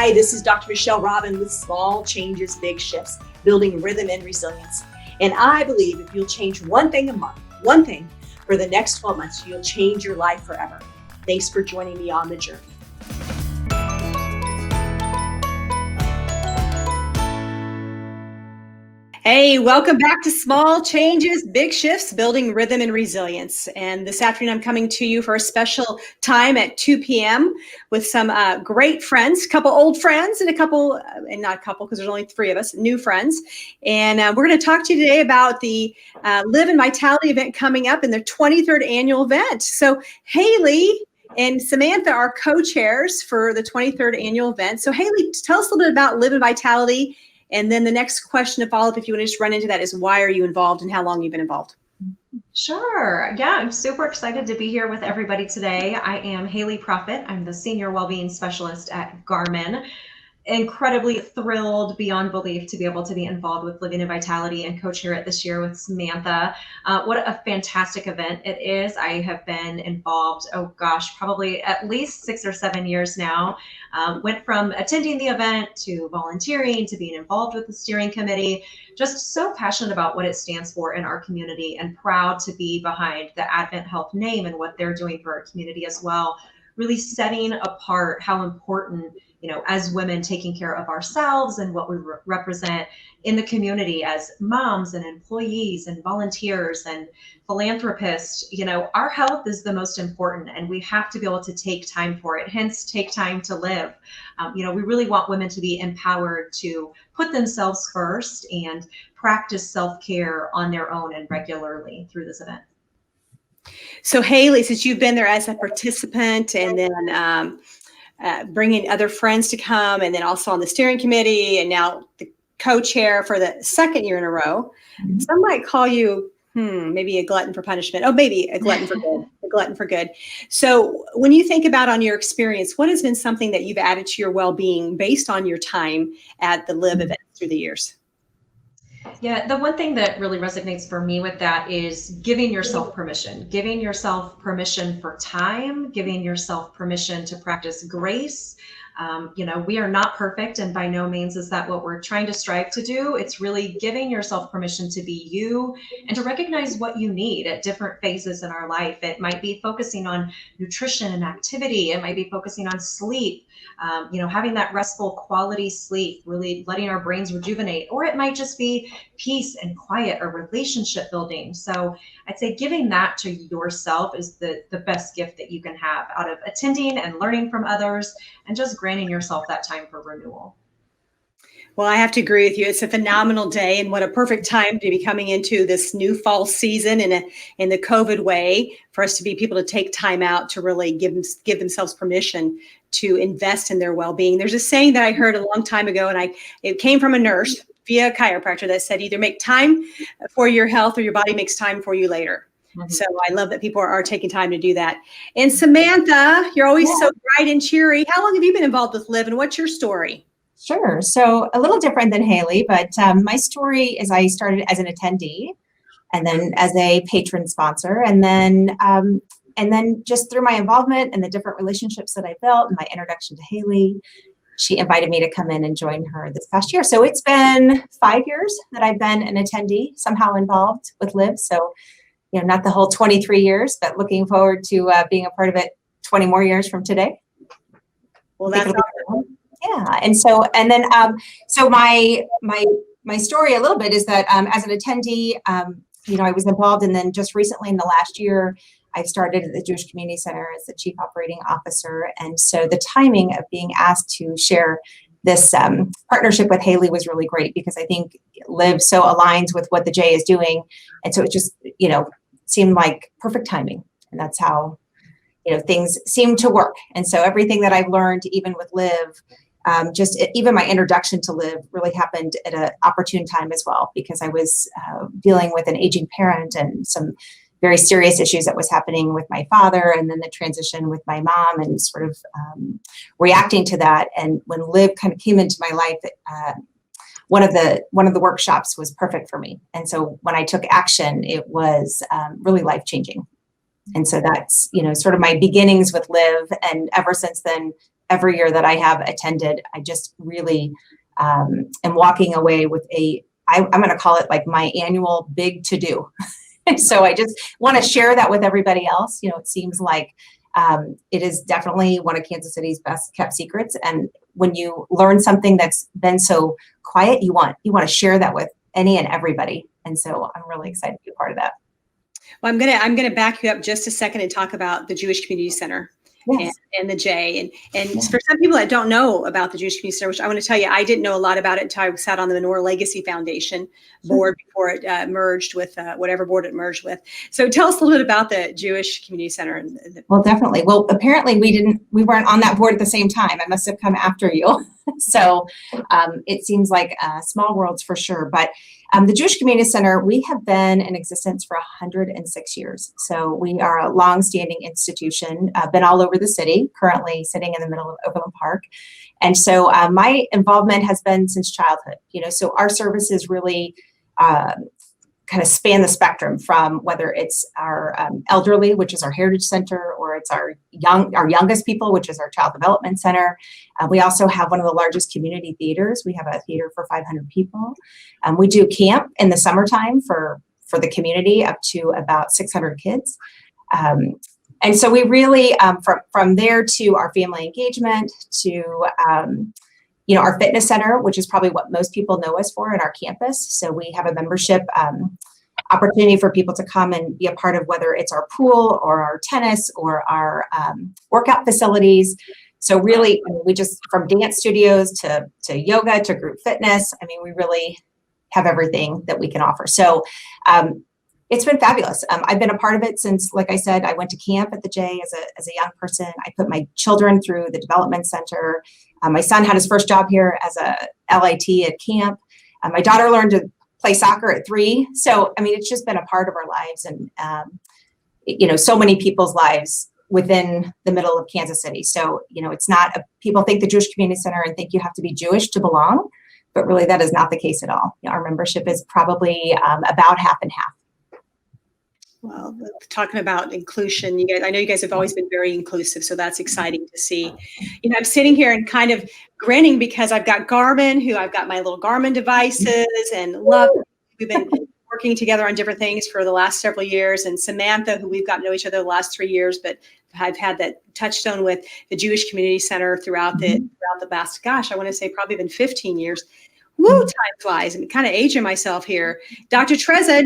Hi, this is Dr. Michelle Robin with Small Changes, Big Shifts, Building Rhythm and Resilience. And I believe if you'll change one thing a month, one thing for the next 12 months, you'll change your life forever. Thanks for joining me on the journey. Hey, welcome back to Small Changes, Big Shifts, Building Rhythm and Resilience. And this afternoon, I'm coming to you for a special time at 2 p.m. with some great friends, a couple old friends and not a couple because there's only 3 of us, new friends. And we're going to talk to you today about the Live in Vitality event coming up in their 23rd annual event. So Haley and Samantha are co-chairs for the 23rd annual event. So Haley, tell us a little bit about Live in Vitality. And then the next question to follow up, if you want to just run into that, is why are you involved and how long you've been involved? Sure. Yeah, I'm super excited to be here with everybody today. I am Haley Prophet. I'm the Senior Wellbeing Specialist at Garmin. Incredibly thrilled beyond belief to be able to be involved with Living in Vitality and co-chair it this year with Samantha. What a fantastic event it is. I have been involved, probably at least 6 or 7 years now. Went from attending the event to volunteering to being involved with the steering committee. Just so passionate about what it stands for in our community and proud to be behind the AdventHealth name and what they're doing for our community as well. Really setting apart how important, as women, taking care of ourselves and what we represent in the community as moms and employees and volunteers and philanthropists. Our health is the most important and we have to be able to take time for it, hence take time to live. We really want women to be empowered to put themselves first and practice self-care on their own and regularly through this event. So Haley, since you've been there as a participant and then bringing other friends to come, and then also on the steering committee, and now the co-chair for the 2nd year in a row. Mm-hmm. Some might call you maybe a glutton for punishment. Oh, maybe a glutton for good. A glutton for good. So when you think about on your experience, what has been something that you've added to your well-being based on your time at the Live event through the years? Yeah, the one thing that really resonates for me with that is giving yourself permission for time, giving yourself permission to practice grace. We are not perfect, and by no means is that what we're trying to strive to do. It's really giving yourself permission to be you and to recognize what you need at different phases in our life. It might be focusing on nutrition and activity. It might be focusing on sleep, having that restful quality sleep, really letting our brains rejuvenate, or it might just be peace and quiet or relationship building. So I'd say giving that to yourself is the best gift that you can have out of attending and learning from others and just granting yourself that time for renewal. Well, I have to agree with you. It's a phenomenal day, and what a perfect time to be coming into this new fall season in the COVID way for us to be people to take time out to really give themselves permission to invest in their well-being. There's a saying that I heard a long time ago, and it came from a nurse via a chiropractor that said, either make time for your health or your body makes time for you later. Mm-hmm. So I love that people are taking time to do that. And Samantha, you're always so bright and cheery. How long have you been involved with Live, and what's your story? Sure. So a little different than Haley, but my story is I started as an attendee and then as a patron sponsor. And then just through my involvement and the different relationships that I built and my introduction to Haley, she invited me to come in and join her this past year. So it's been 5 years that I've been an attendee, somehow involved with Live. So, not the whole 23 years, but looking forward to being a part of it 20 more years from today. Well, that's awesome. Yeah. So my story a little bit is that as an attendee, I was involved, and then just recently in the last year, I started at the Jewish Community Center as the Chief Operating Officer. And so the timing of being asked to share this partnership with Haley was really great, because I think Live so aligns with what the J is doing. And so it just, seemed like perfect timing. And that's how, things seem to work. And so everything that I've learned, even with Live, even my introduction to Live really happened at an opportune time as well, because I was dealing with an aging parent and some very serious issues that was happening with my father, and then the transition with my mom, and sort of reacting to that. And when Live kind of came into my life, one of the workshops was perfect for me. And so when I took action, it was really life-changing. And so that's, sort of my beginnings with Live. And ever since then, every year that I have attended. I just really am walking away with I'm going to call it like my annual big to do. So I just want to share that with everybody else. It seems like it is definitely one of Kansas City's best kept secrets. And when you learn something that's been so quiet, you want to share that with any and everybody. And so I'm really excited to be a part of that. Well, I'm gonna back you up just a second and talk about the Jewish Community Center. Yes. And the J. And for some people that don't know about the Jewish Community Center, which I want to tell you, I didn't know a lot about it until I sat on the Menorah Legacy Foundation board before it merged with whatever board it merged with. So tell us a little bit about the Jewish Community Center. Well, definitely. Well, apparently we weren't on that board at the same time. I must have come after you. So it seems like small worlds for sure. But the Jewish Community Center, we have been in existence for 106 years. So we are a longstanding institution, been all over the city, currently sitting in the middle of Overland Park. And so my involvement has been since childhood, so our services really kind of span the spectrum from whether it's our elderly, which is our Heritage Center, or it's our youngest people, which is our Child Development Center. We also have one of the largest community theaters. We have a theater for 500 people. We do camp in the summertime for the community up to about 600 kids. And so we really, from there to our family engagement to our fitness center, which is probably what most people know us for in our campus. So we have a membership opportunity for people to come and be a part of whether it's our pool or our tennis or our workout facilities. So really, we just, from dance studios to yoga to group fitness, we really have everything that we can offer. So it's been fabulous. I've been a part of it since, like I said, I went to camp at the J as a young person. I put my children through the development center. My son had his first job here as a LIT at camp. My daughter learned to play soccer at 3. So, it's just been a part of our lives and, so many people's lives within the middle of Kansas City. So, it's not, people think the Jewish Community Center and think you have to be Jewish to belong, but really that is not the case at all. Our membership is probably about half and half. Well, talking about inclusion, I know you guys have always been very inclusive, so that's exciting to see. I'm sitting here and kind of grinning because I've got Garmin, I've got my little Garmin devices and love. We've been working together on different things for the last several years, and Samantha, who we've gotten to know each other the last 3 years, but I've had that touchstone with the Jewish Community Center throughout the past, I want to say probably been 15 years. Woo, time flies. I'm kind of aging myself here. Dr. Tereza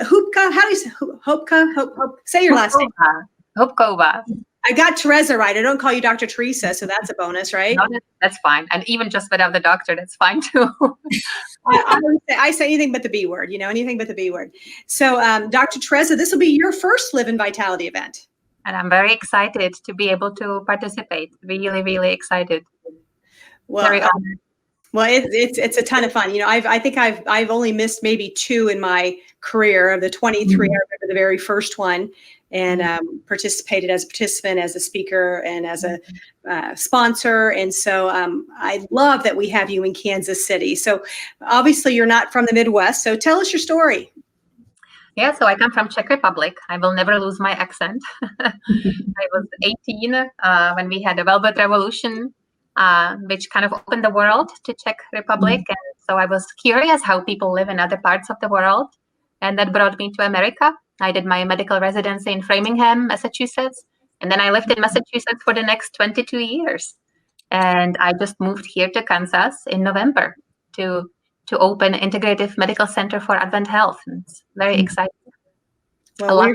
Hubkova, how do you say Hubkova? Say your last name. Hubkova. I got Tereza right. I don't call you Dr. Teresa, so that's a bonus, right? No, that's fine. And even just without the doctor, that's fine too. I say anything but the B word, anything but the B word. So Dr. Tereza, this will be your first Live in Vitality event. And I'm very excited to be able to participate. Really, really excited. Well, very honored. Well, it's a ton of fun. I think I've only missed maybe 2 in my career. Of the 23, I remember the very first one, and participated as a participant, as a speaker, and as a sponsor. And so I love that we have you in Kansas City. So obviously you're not from the Midwest. So tell us your story. Yeah, so I come from Czech Republic. I will never lose my accent. I was 18 when we had the Velvet Revolution. Which kind of opened the world to Czech Republic. And so I was curious how people live in other parts of the world. And that brought me to America. I did my medical residency in Framingham, Massachusetts. And then I lived in Massachusetts for the next 22 years. And I just moved here to Kansas in November to open an integrative medical center for AdventHealth. And it's very exciting. Well,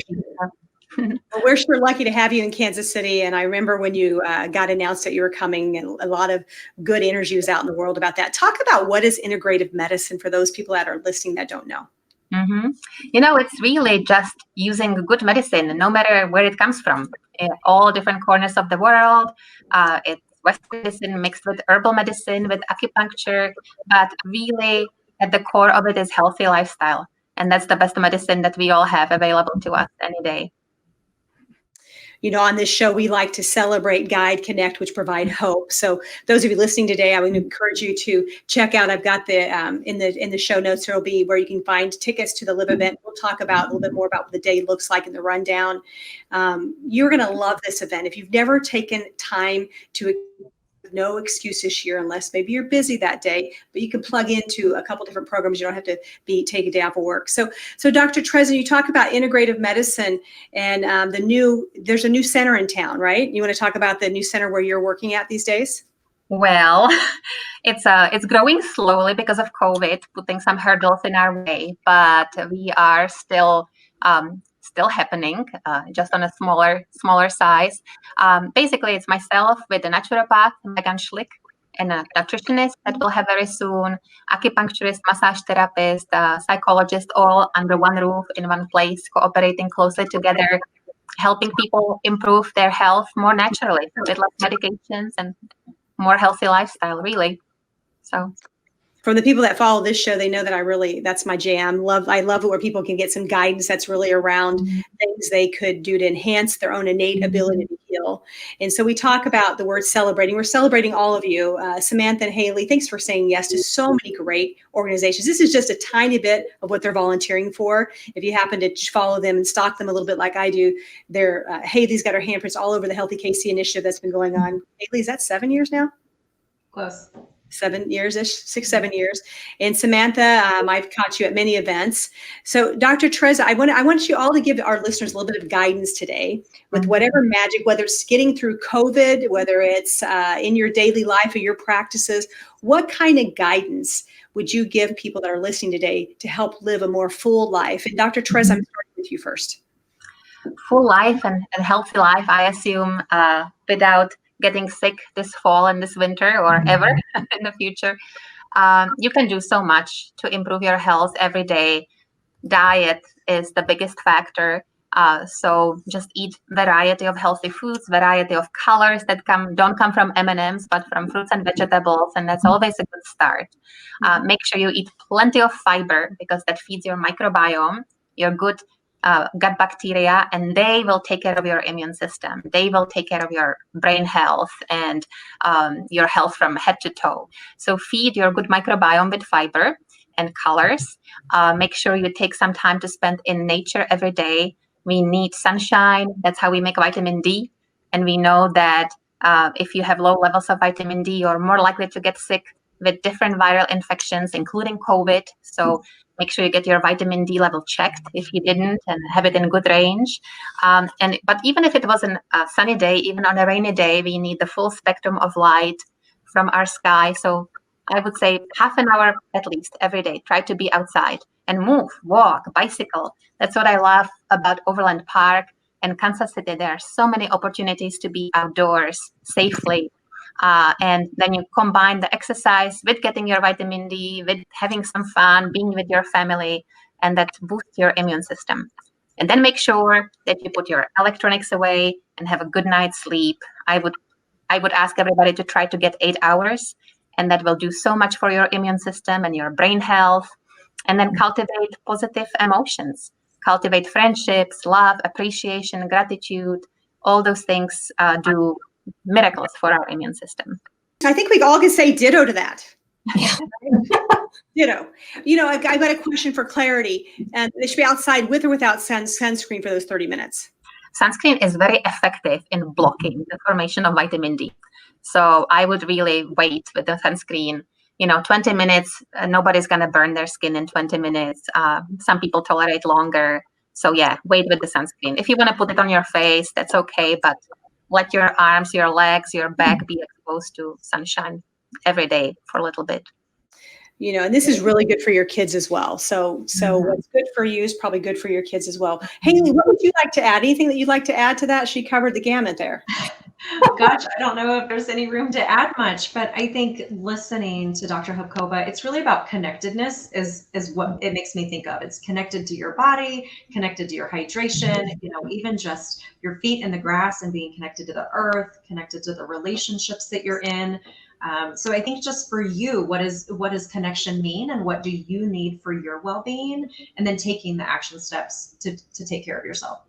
we're sure lucky to have you in Kansas City. And I remember when you got announced that you were coming, and a lot of good energy was out in the world about that. Talk about what is integrative medicine for those people that are listening that don't know. Mm-hmm. It's really just using good medicine, no matter where it comes from, in all different corners of the world. It's Western medicine mixed with herbal medicine, with acupuncture, but really at the core of it is healthy lifestyle. And that's the best medicine that we all have available to us any day. On this show, we like to celebrate, guide, connect, which provide hope. So those of you listening today, I would encourage you to check out. I've got the in the show notes, there will be where you can find tickets to the Live event. We'll talk about a little bit more about what the day looks like in the rundown. You're going to love this event. If you've never taken time to No excuse this year unless maybe you're busy that day, but you can plug into a couple different programs. You don't have to take a day off of work. So Dr. Tereza, you talk about integrative medicine and there's a new center in town, right? You want to talk about the new center where you're working at these days? Well, it's growing slowly because of COVID, putting some hurdles in our way, but we are still happening, just on a smaller size. Basically, it's myself with a naturopath, Megan Schlick, and a nutritionist that we'll have very soon, acupuncturist, massage therapist, psychologist, all under one roof in one place, cooperating closely together, helping people improve their health more naturally with less medications and more healthy lifestyle, really. So from the people that follow this show, they know that that's my jam. I love it where people can get some guidance that's really around things they could do to enhance their own innate ability to heal. And so we talk about the word celebrating. We're celebrating all of you. Samantha and Haley, thanks for saying yes to so many great organizations. This is just a tiny bit of what they're volunteering for. If you happen to follow them and stalk them a little bit like I do, Haley's got her handprints all over the Healthy KC initiative that's been going on. Haley, is that 7 years now? Close. 7 years-ish, 6, 7 years. And Samantha, I've caught you at many events. So Dr. Tereza, I want you all to give our listeners a little bit of guidance today with whatever magic, whether it's getting through COVID, whether it's in your daily life or your practices, what kind of guidance would you give people that are listening today to help live a more full life? And Dr. Tereza, I'm starting with you first. Full life and healthy life, I assume, without getting sick this fall and this winter or ever in the future. You can do so much to improve your health every day. Diet is the biggest factor. So just eat variety of healthy foods, variety of colors that don't come from M&Ms, but from fruits and vegetables. And that's always a good start. Make sure you eat plenty of fiber because that feeds your microbiome, your good gut bacteria, and they will take care of your immune system. They will take care of your brain health and your health from head to toe. So feed your good microbiome with fiber and colors. Make sure you take some time to spend in nature every day. We need sunshine. That's how we make vitamin D. And we know that if you have low levels of vitamin D, you're more likely to get sick with different viral infections, including COVID. So make sure you get your vitamin D level checked if you didn't, and have it in good range. But even if it wasn't a sunny day, even on a rainy day, we need the full spectrum of light from our sky. So I would say half an hour at least every day. Try to be outside and move, walk, bicycle. That's what I love about Overland Park and Kansas City. There are so many opportunities to be outdoors safely. And then you combine the exercise with getting your vitamin D, with having some fun, being with your family, and that boosts your immune system. And then make sure that you put your electronics away and have a good night's sleep. I would ask everybody to try to get 8 hours, and that will do so much for your immune system and your brain health. And then cultivate positive emotions, cultivate friendships, love, appreciation, gratitude. All those things do miracles for our immune system. I think we all can say ditto to that. Ditto. I've got a question for clarity. And they should be outside with or without sunscreen for those 30 minutes. Sunscreen is very effective in blocking the formation of vitamin D. So I would really wait with the sunscreen. 20 minutes, nobody's going to burn their skin in 20 minutes. Some people tolerate longer. So yeah, wait with the sunscreen. If you want to put it on your face, that's okay. But let your arms, your legs, your back be exposed to sunshine every day for a little bit. And this is really good for your kids as well. So what's good for you is probably good for your kids as well. Haley, what would you like to add? Anything that you'd like to add to that? She covered the gamut there. Gosh, I don't know if there's any room to add much, but I think listening to Dr. Hubkova, it's really about connectedness is what it makes me think of. It's connected to your body, connected to your hydration, even just your feet in the grass and being connected to the earth, connected to the relationships that you're in. So I think just for you, what does connection mean, and what do you need for your well-being, and then taking the action steps to take care of yourself.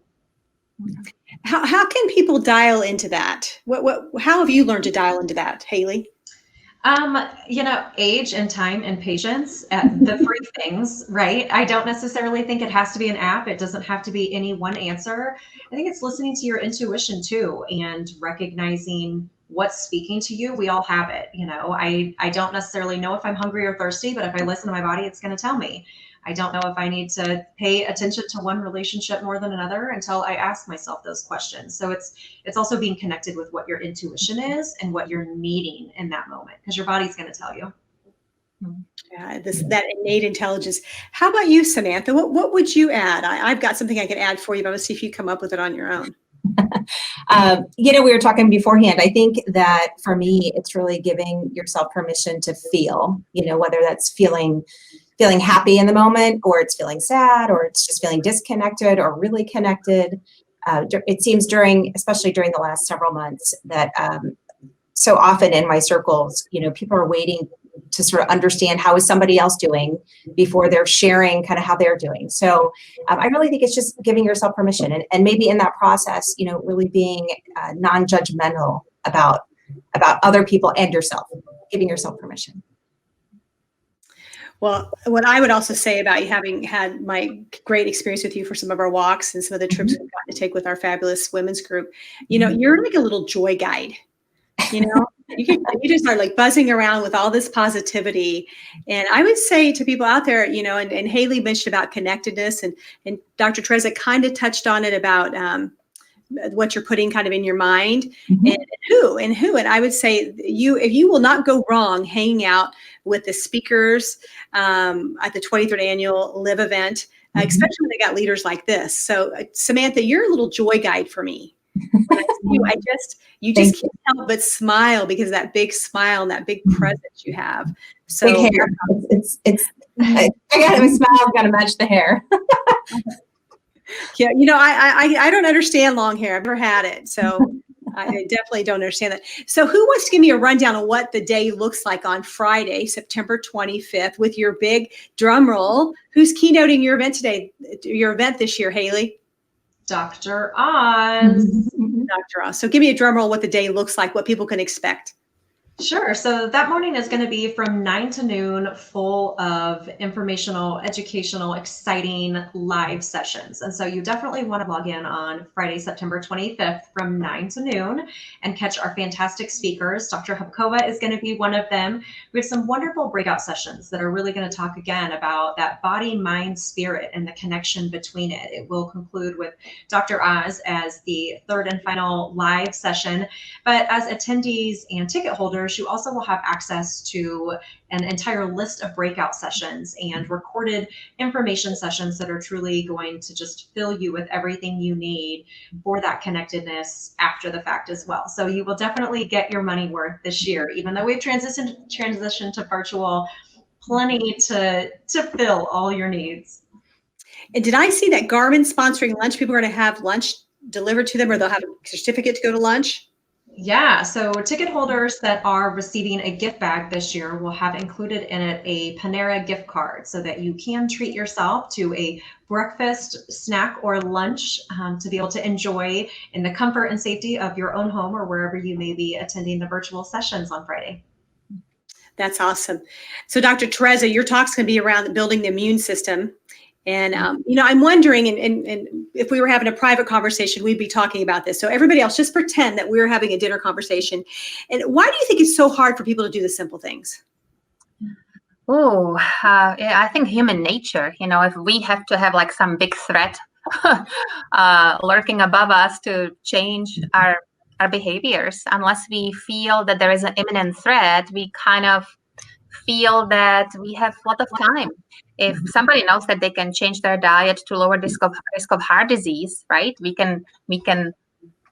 How can people dial into that? How have you learned to dial into that, Haley? Age and time and patience, the free things, right? I don't necessarily think it has to be an app. It doesn't have to be any one answer. I think it's listening to your intuition too, and recognizing what's speaking to you. We all have it. I don't necessarily know if I'm hungry or thirsty, but if I listen to my body, it's going to tell me. I don't know if I need to pay attention to one relationship more than another until I ask myself those questions. So it's also being connected with what your intuition is and what you're needing in that moment, because your body's going to tell you. Yeah, that innate intelligence. How about you, Samantha? What would you add? I've got something I could add for you, but let's see if you come up with it on your own. We were talking beforehand. I think that for me, it's really giving yourself permission to feel, whether that's feeling happy in the moment, or it's feeling sad, or it's just feeling disconnected or really connected. It seems especially during the last several months, that so often in my circles, people are waiting to sort of understand how is somebody else doing before they're sharing kind of how they're doing. So I really think it's just giving yourself permission, and maybe in that process, really being non-judgmental about other people and yourself, giving yourself permission. Well, what I would also say about you, having had my great experience with you for some of our walks and some of the trips we've gotten to take with our fabulous women's group, you're like a little joy guide. You just are like buzzing around with all this positivity. And I would say to people out there, and Haley mentioned about connectedness, and Dr. Tereza kind of touched on it about what you're putting kind of in your mind, and who. And I would say if you will not go wrong hanging out with the speakers at the 23rd annual Live event, especially when they got leaders like this. So Samantha, you're a little joy guide for me. When I see you just can't help but smile, because that big smile and that big presence you have. So big hair. I got my smile got to match the hair. Yeah, I don't understand long hair. I've never had it, so I definitely don't understand that. So who wants to give me a rundown of what the day looks like on Friday, September 25th, with your big drum roll? Who's keynoting your event this year, Haley? Dr. Oz. Dr. Oz. So give me a drum roll what the day looks like, what people can expect. Sure. So that morning is going to be from 9 to noon, full of informational, educational, exciting live sessions. And so you definitely want to log in on Friday, September 25th from 9 to noon and catch our fantastic speakers. Dr. Hubkova is going to be one of them. We have some wonderful breakout sessions that are really going to talk again about that body, mind, spirit, and the connection between it. It will conclude with Dr. Oz as the third and final live session. But as attendees and ticket holders, you also will have access to an entire list of breakout sessions and recorded information sessions that are truly going to just fill you with everything you need for that connectedness after the fact as well. So you will definitely get your money worth this year, even though we've transitioned to virtual, plenty to fill all your needs. And did I see that Garmin sponsoring lunch? People are going to have lunch delivered to them, or they'll have a certificate to go to lunch? Yeah, so ticket holders that are receiving a gift bag this year will have included in it a Panera gift card, so that you can treat yourself to a breakfast, snack, or lunch to be able to enjoy in the comfort and safety of your own home or wherever you may be attending the virtual sessions on Friday. That's awesome. So Dr. Tereza, your talk's going to be around building the immune system. And, I'm wondering, and if we were having a private conversation, we'd be talking about this. So everybody else, just pretend that we're having a dinner conversation. And why do you think it's so hard for people to do the simple things? Oh, I think human nature, if we have to have like some big threat lurking above us to change our behaviors, unless we feel that there is an imminent threat, we kind of feel that we have a lot of time. If somebody knows that they can change their diet to lower risk of heart disease, right? We can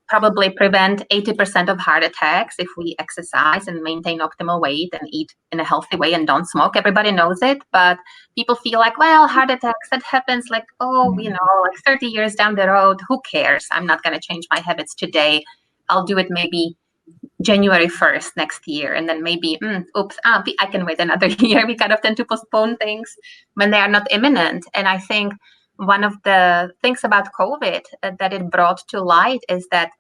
probably prevent 80% of heart attacks if we exercise and maintain optimal weight and eat in a healthy way and don't smoke. Everybody knows it, but people feel like, well, heart attacks, that happens like, like 30 years down the road, who cares? I'm not going to change my habits today. I'll do it maybe January 1st next year, and then maybe, I can wait another year. We kind of tend to postpone things when they are not imminent. And I think one of the things about COVID that it brought to light is that,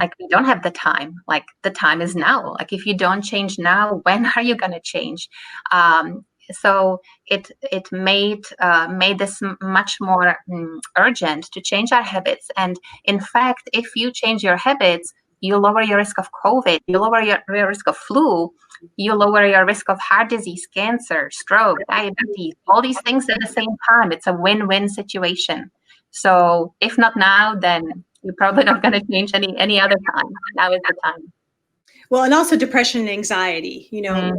like, we don't have the time. Like, the time is now. Like, if you don't change now, when are you going to change? So it made this much more urgent to change our habits. And in fact, if you change your habits, you lower your risk of COVID, you lower your risk of flu, you lower your risk of heart disease, cancer, stroke, diabetes, all these things at the same time. It's a win-win situation. So if not now, then you're probably not going to change any other time. Now is the time. Well, and also depression and anxiety. Mhm.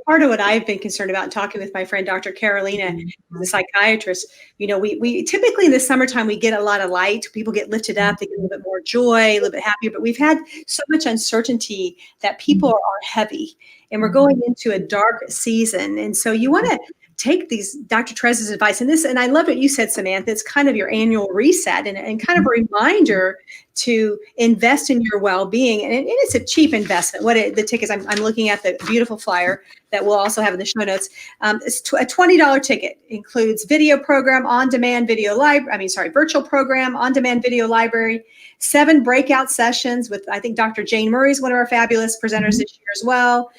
Part of what I've been concerned about talking with my friend Dr. Carolina, the psychiatrist. We typically in the summertime we get a lot of light. People get lifted up, they get a little bit more joy, a little bit happier. But we've had so much uncertainty that people are heavy, and we're going into a dark season. And so you want to take these Dr. Tereza's advice and I love what you said, Samantha. It's kind of your annual reset and kind of a reminder to invest in your well-being. And it's a cheap investment. The tickets, I'm looking at the beautiful flyer that we'll also have in the show notes. It's a $20 ticket, includes video program, on-demand video virtual program, on-demand video library, 7 breakout sessions with, I think Dr. Jane Murray is one of our fabulous presenters this year as well,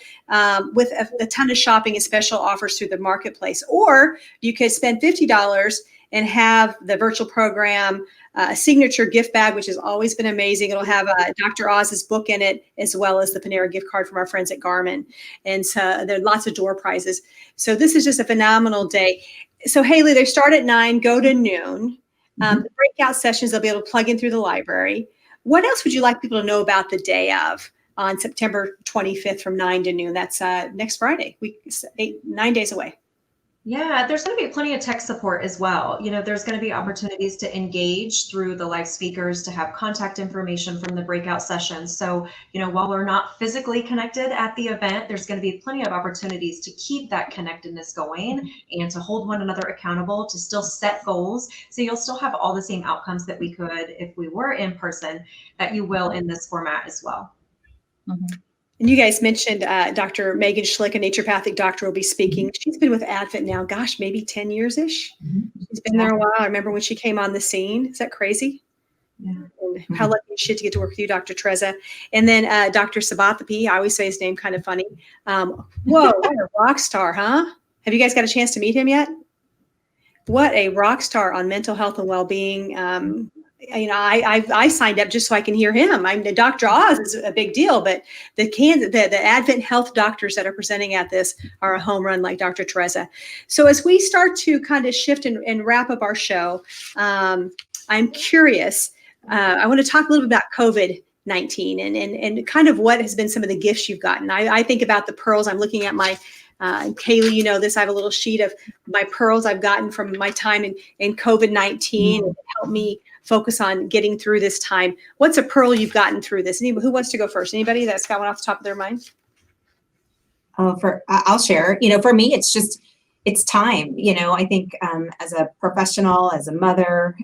with a ton of shopping and special offers through the marketplace. Or you could spend $50 and have the virtual program, a signature gift bag, which has always been amazing. It'll have Dr. Oz's book in it, as well as the Panera gift card from our friends at Garmin. And so there are lots of door prizes. So this is just a phenomenal day. So Haley, they start at 9, go to noon. The breakout sessions, they'll be able to plug in through the library. What else would you like people to know about the day of on September 25th from 9 to noon? That's next Friday, 9 days away. Yeah, there's going to be plenty of tech support as well. There's going to be opportunities to engage through the live speakers, to have contact information from the breakout sessions. So, while we're not physically connected at the event, there's going to be plenty of opportunities to keep that connectedness going and to hold one another accountable, to still set goals. So you'll still have all the same outcomes that we could if we were in person, that you will in this format as well. Mm-hmm. And you guys mentioned Dr. Megan Schlick, a naturopathic doctor, will be speaking. She's been with Advent now, gosh, maybe 10 years-ish. She's been there a while. I remember when she came on the scene. Is that crazy? Yeah. And how lucky is she to get to work with you, Dr. Tereza. And then Dr. Sabathapi, I always say his name kind of funny. Whoa, what a rock star, huh? Have you guys got a chance to meet him yet? What a rock star on mental health and well-being. I signed up just so I can hear him. The Dr. Oz is a big deal, but the AdventHealth doctors that are presenting at this are a home run, like Dr. Tereza. So as we start to kind of shift and wrap up our show, I'm curious. I want to talk a little bit about COVID-19 and kind of what has been some of the gifts you've gotten. I think about the pearls. I'm looking at my Kaylee, you know this, I have a little sheet of my pearls I've gotten from my time in COVID-19. It helped me focus on getting through this time. What's a pearl you've gotten through this? Who wants to go first? Anybody that's got one off the top of their mind? I'll share. For me, it's time. I think as a professional, as a mother,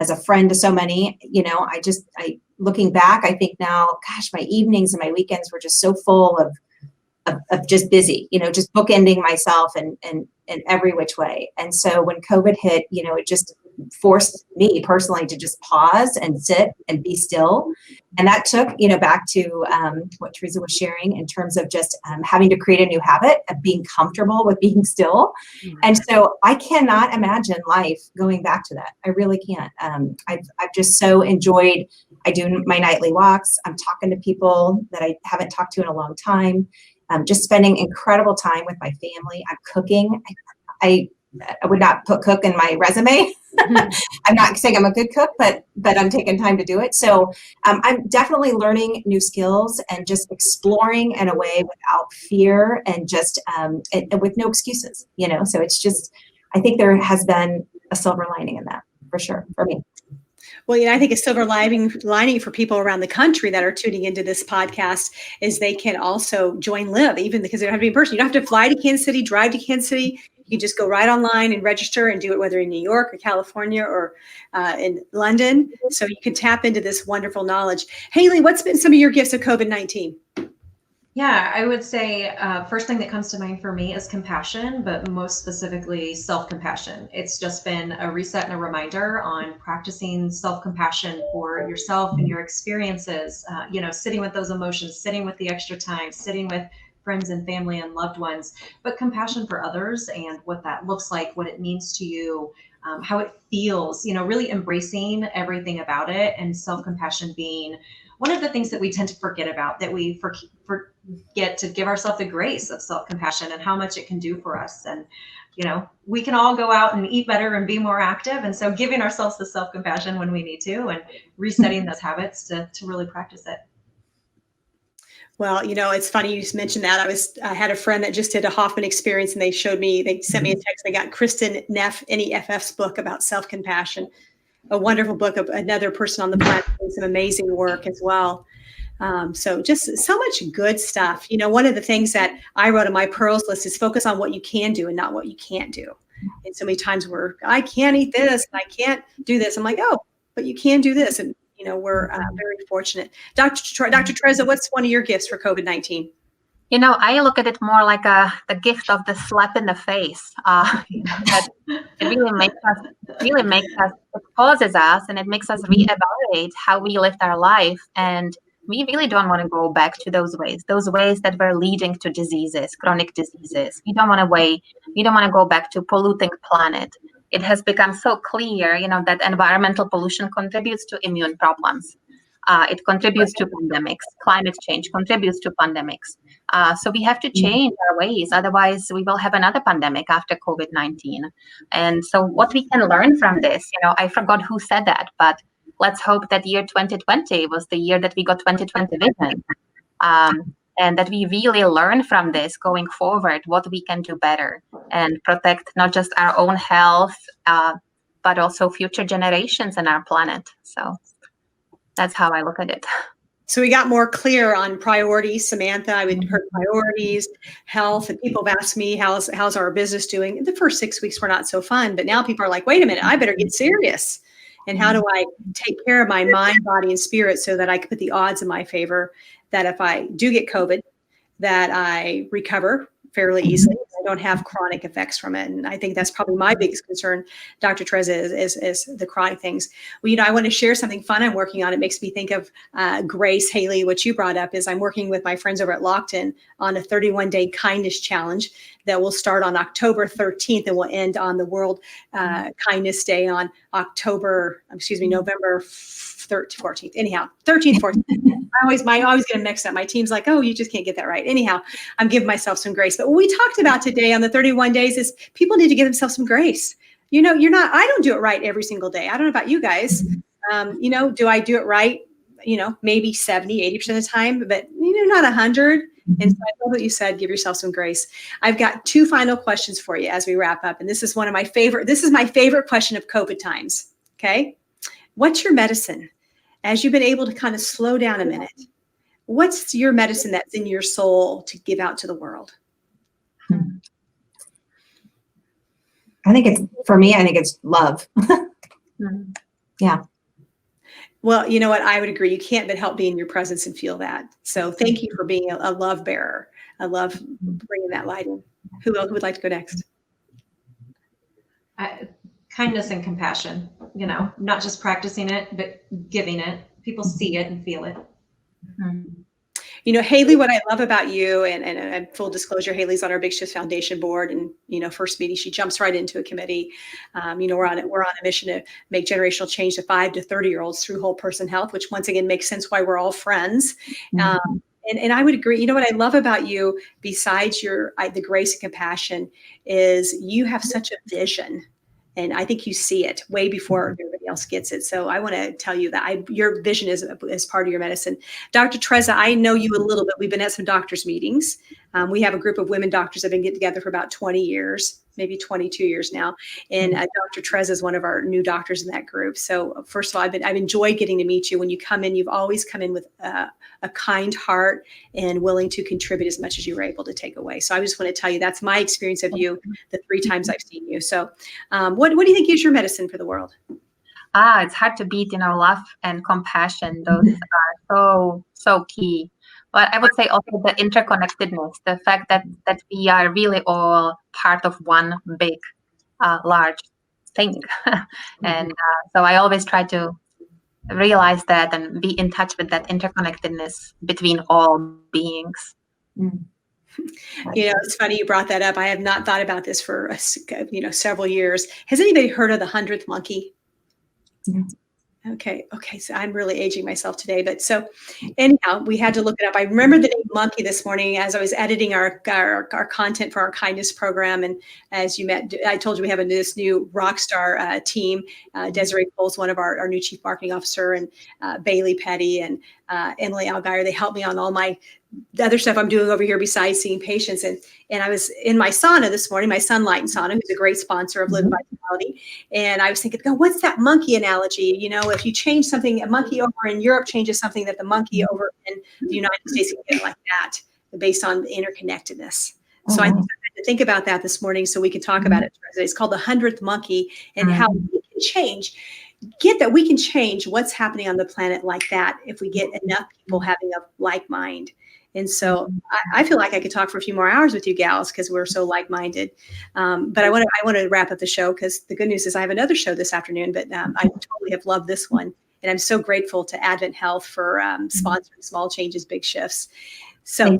as a friend to so many, I looking back, I think now, gosh, my evenings and my weekends were just so full of just busy, just bookending myself and every which way. And so when COVID hit, it just forced me personally to just pause and sit and be still. And that took, back to what Tereza was sharing in terms of just having to create a new habit of being comfortable with being still. Mm-hmm. And so I cannot imagine life going back to that. I really can't. I've just so enjoyed, I do my nightly walks. I'm talking to people that I haven't talked to in a long time. Just spending incredible time with my family. I'm cooking. I would not put cook in my resume. I'm not saying I'm a good cook, but I'm taking time to do it. So I'm definitely learning new skills and just exploring in a way without fear and just and with no excuses, So it's just, I think there has been a silver lining in that for sure for me. Well, I think a silver lining for people around the country that are tuning into this podcast is they can also join Live, even because they don't have to be in person. You don't have to fly to Kansas City, drive to Kansas City. You just go right online and register and do it, whether in New York or California or in London. So you can tap into this wonderful knowledge. Haley, what's been some of your gifts of COVID-19? Yeah, I would say first thing that comes to mind for me is compassion, but most specifically self-compassion. It's just been a reset and a reminder on practicing self-compassion for yourself and your experiences, sitting with those emotions, sitting with the extra time, sitting with friends and family and loved ones, but compassion for others and what that looks like, what it means to you, how it feels, really embracing everything about it, and self-compassion being one of the things that we tend to forget about, that we forget to give ourselves the grace of self-compassion and how much it can do for us. And, we can all go out and eat better and be more active. And so giving ourselves the self-compassion when we need to, and resetting those habits to really practice it. Well, it's funny you mentioned that. I had a friend that just did a Hoffman experience, and they sent me a text. They got Kristen Neff, NEFF's book about self-compassion, a wonderful book of another person on the planet doing some amazing work as well. So just so much good stuff. One of the things that I wrote on my pearls list is focus on what you can do and not what you can't do. And so many times I can't eat this, and I can't do this. I'm like, oh, but you can do this. And we're very fortunate. Dr. Tereza, what's one of your gifts for COVID-19? I look at it more like the gift of the slap in the face. That it really makes us, it pauses us, and it makes us reevaluate how we lived our life. And we really don't want to go back to those ways that were leading to diseases, chronic diseases. We don't want to go back to polluting planet. It has become so clear, that environmental pollution contributes to immune problems. It contributes to pandemics. Climate change contributes to pandemics. So we have to change our ways. Otherwise, we will have another pandemic after COVID-19. And so what we can learn from this, I forgot who said that, but let's hope that year 2020 was the year that we got 2020 vision. And that we really learn from this going forward what we can do better and protect not just our own health, but also future generations and our planet. So that's how I look at it. So we got more clear on priorities, Samantha. I would heard priorities, health, and people have asked me, how's our business doing? The first 6 weeks were not so fun, but now people are like, wait a minute, I better get serious. And how do I take care of my mind, body, and spirit so that I can put the odds in my favor that if I do get COVID, that I recover fairly easily. I don't have chronic effects from it. And I think that's probably my biggest concern, Dr. Tereza, is the chronic things. Well, I want to share something fun I'm working on. It makes me think of Grace, Haley. What you brought up is I'm working with my friends over at Lockton on a 31-day kindness challenge that will start on October 13th and will end on the World Kindness Day on November 14th. Anyhow, 13th, 14th. I always get them mixed up. My team's like, oh, you just can't get that right. Anyhow, I'm giving myself some grace. But what we talked about today on the 31 days is people need to give themselves some grace. I don't do it right every single day. I don't know about you guys. Do I do it right? Maybe 70, 80% of the time, but not 100. And so I love what you said, give yourself some grace. I've got two final questions for you as we wrap up. And this is my favorite question of COVID times. Okay. What's your medicine? As you've been able to kind of slow down a minute, what's your medicine that's in your soul to give out to the world? I think it's love. Yeah. Well, you know what? I would agree. You can't but help be in your presence and feel that. So thank you for being a love bearer. I love bringing that light in. Who else would like to go next? Kindness and compassion, not just practicing it, but giving it. People see it and feel it. Haley, what I love about you, and full disclosure, Haley's on our Big Shift Foundation board, and first meeting, she jumps right into a committee. We're on a mission to make generational change to 5 to 30-year-olds through whole person health, which once again makes sense why we're all friends. And I would agree. What I love about you, besides the grace and compassion, is you have such a vision. And I think you see it way before everybody else gets it. So I want to tell you that your vision is part of your medicine. Dr. Tereza, I know you a little bit. We've been at some doctors' meetings. We have a group of women doctors that have been getting together for about 20 years, maybe 22 years now. And Dr. Tereza is one of our new doctors in that group. So first of all, I've enjoyed getting to meet you. When you come in, you've always come in with a kind heart and willing to contribute as much as you were able to take away. So I just want to tell you, that's my experience of you the 3 times I've seen you. So what do you think is your medicine for the world? It's hard to beat, love and compassion. Those are so key. But I would say also the interconnectedness, the fact that we are really all part of one big, large thing. And so I always try to realize that and be in touch with that interconnectedness between all beings. It's funny you brought that up. I have not thought about this for several years. Has anybody heard of the 100th monkey? No. Okay. So I'm really aging myself today, but so anyhow, we had to look it up. I remember the name monkey this morning as I was editing our content for our kindness program. And as you met, I told you we have this new rock star team. Desiree Cole's one of our new chief marketing officer, and Bailey Petty and Emily Algeyer. They helped me on all the other stuff I'm doing over here besides seeing patients. And I was in my sauna this morning, my Sunlight sauna, who's a great sponsor of Live Vitality. And I was thinking, what's that monkey analogy? If you change something, a monkey over in Europe changes something that the monkey over in the United States can get like that, based on interconnectedness. So I had to think about that this morning so we could talk about it. It's called the 100th monkey, and how we can change. Get that we can change what's happening on the planet like that if we get enough people having a like mind. And so I feel like I could talk for a few more hours with you gals because we're so like-minded. But I want to wrap up the show, because the good news is I have another show this afternoon, but I totally have loved this one. And I'm so grateful to AdventHealth for sponsoring Small Changes, Big Shifts. So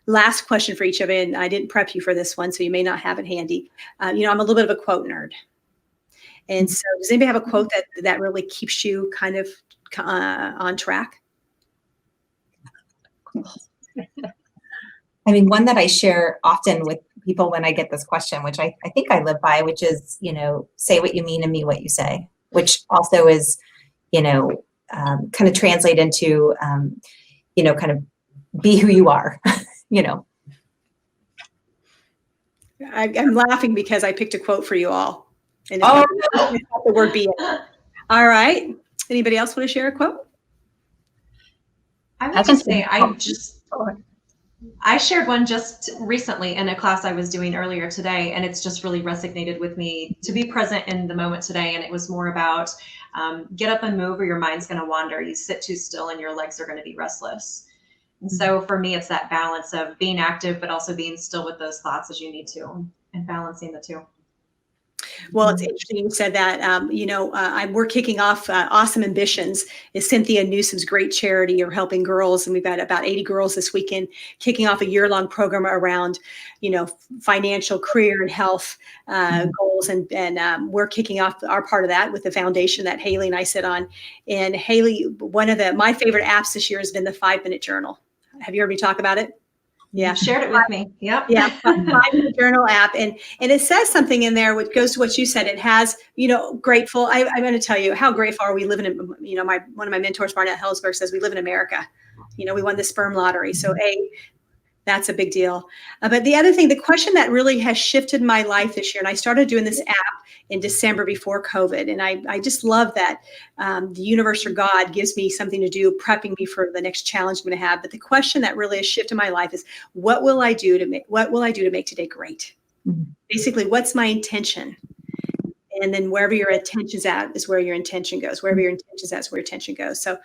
last question for each of you, and I didn't prep you for this one, so you may not have it handy. I'm a little bit of a quote nerd. And so does anybody have a quote that really keeps you kind of on track? I mean, one that I share often with people when I get this question, which I think I live by, which is, say what you mean and mean what you say, which also is, kind of translate into, kind of be who you are, I'm laughing because I picked a quote for you all. And it's not the word be. All right. Anybody else want to share a quote? I would just say I shared one just recently in a class I was doing earlier today, and it's just really resonated with me to be present in the moment today. And it was more about get up and move or your mind's going to wander. You sit too still and your legs are going to be restless. And so for me, it's that balance of being active, but also being still with those thoughts as you need to, and balancing the two. Well, it's interesting you said that. We're kicking off Awesome Ambitions, is Cynthia Newsom's great charity of helping girls. And we've got about 80 girls this weekend kicking off a year-long program around, financial, career, and health goals. And we're kicking off our part of that with the foundation that Haley and I sit on. And Haley, one of my favorite apps this year has been the 5-minute journal. Have you heard me talk about it? Yeah. You shared it with me. Yep. Yeah. 5-minute journal app. And it says something in there which goes to what you said. It has, grateful. I'm going to tell you how grateful are we living in, one of my mentors, Barnett Hellsberg, says we live in America. We won the sperm lottery. So that's a big deal. But the other thing, the question that really has shifted my life this year, and I started doing this app in December before COVID. And I just love that the universe or God gives me something to do, prepping me for the next challenge I'm going to have. But the question that really has shifted my life is, what will I do to make today great? Mm-hmm. Basically, what's my intention? And then wherever your attention's at is where your intention goes. Wherever your intention's at is where your attention goes. So,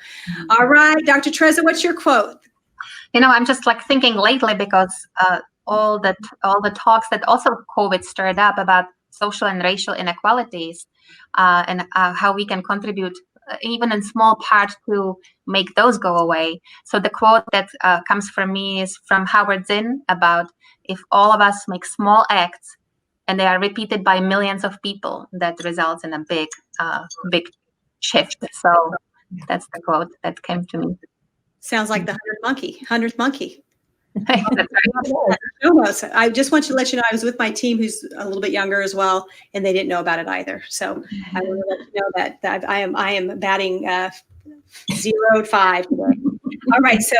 all right, Dr. Tereza, what's your quote? I'm just thinking lately, because all the talks that also COVID stirred up about social and racial inequalities, and how we can contribute even in small part to make those go away. So the quote that comes from me is from Howard Zinn about, if all of us make small acts and they are repeated by millions of people, that results in a big shift. So that's the quote that came to me. Sounds like the 100th monkey. Almost. I just want to let you know I was with my team, who's a little bit younger as well, and they didn't know about it either. So I want to let you know that I am batting 0-5 today. All right. So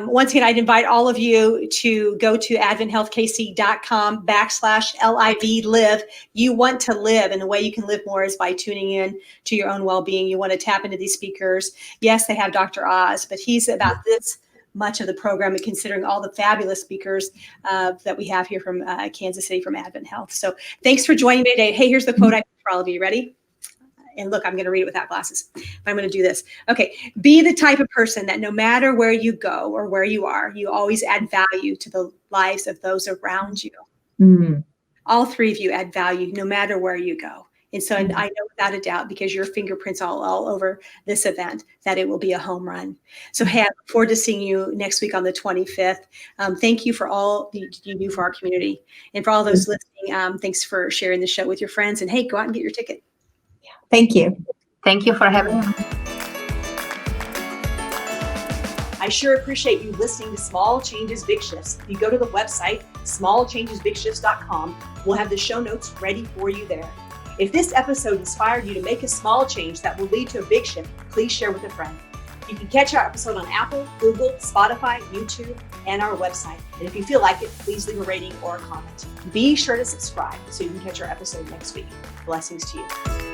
once again, I'd invite all of you to go to adventhealthkc.com/LIV live. You want to live, and the way you can live more is by tuning in to your own well-being. You want to tap into these speakers. Yes, they have Dr. Oz, but he's about this much of the program, and considering all the fabulous speakers that we have here from Kansas City from AdventHealth. So thanks for joining me today. Hey, here's the quote I have for all of you. Ready? And look, I'm going to read it without glasses, but I'm going to do this. Okay. Be the type of person that no matter where you go or where you are, you always add value to the lives of those around you. Mm-hmm. All three of you add value no matter where you go. And so I know without a doubt, because your fingerprints all over this event, that it will be a home run. So hey, I look forward to seeing you next week on the 25th. Thank you for all you do for our community. And for all those listening, thanks for sharing the show with your friends. And hey, go out and get your ticket. Thank you. Thank you for having me. I sure appreciate you listening to Small Changes, Big Shifts. If you go to the website, smallchangesbigshifts.com, we'll have the show notes ready for you there. If this episode inspired you to make a small change that will lead to a big shift, please share with a friend. You can catch our episode on Apple, Google, Spotify, YouTube, and our website. And if you feel like it, please leave a rating or a comment. Be sure to subscribe so you can catch our episode next week. Blessings to you.